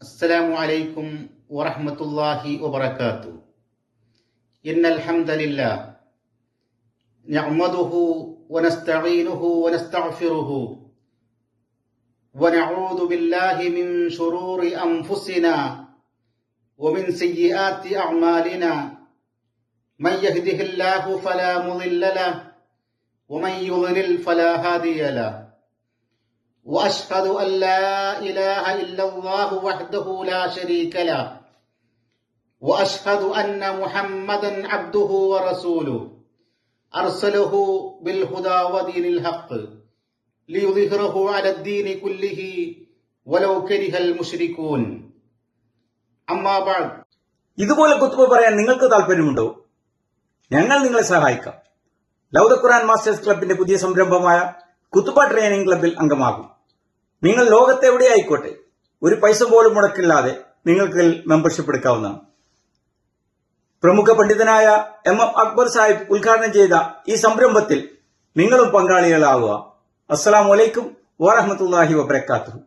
السلام عليكم ورحمة الله وبركاته. إن الحمد لله نحمده ونستعينه ونستغفره ونعوذ بالله من شرور أنفسنا ومن سيئات أعمالنا. من يهده الله فلا مضل له ومن يضلل فلا هادي له. وأشهد أن لا إله إلا الله وحده لا شريك له وأشهد أن محمدا عبده ورسوله أرسله بالهدى ودين الحق ليظهره على الدين كله ولو كره المشركون. أما بعد. ഇതുപോലെ കുത്തുബ പറയാൻ നിങ്ങൾക്ക് താല്പര്യമുണ്ടോ? ഞങ്ങൾ നിങ്ങളെ സഹായിക്കാം. ലൗദ ഖുർആൻ മാസ്റ്റേഴ്സ് ക്ലബിന്റെ പുതിയ സംരംഭമായ കുത്തുബ ട്രെയിനിങ് ക്ലബിൽ അംഗമാകും. നിങ്ങൾ ലോകത്തെവിടെയായിക്കോട്ടെ ഒരു പൈസ പോലും മുടക്കില്ലാതെ നിങ്ങൾക്ക് മെമ്പർഷിപ്പ് എടുക്കാവുന്നതാണ്. പ്രമുഖ പണ്ഡിതനായ എം അക്ബർ സാഹിബ് ഉദ്ഘാടനം ചെയ്ത ഈ സംരംഭത്തിൽ നിങ്ങളും പങ്കാളികളാവുക. അസ്സലാമു അലൈക്കും വറഹ്മത്തുള്ളാഹി വബറകാതുഹു.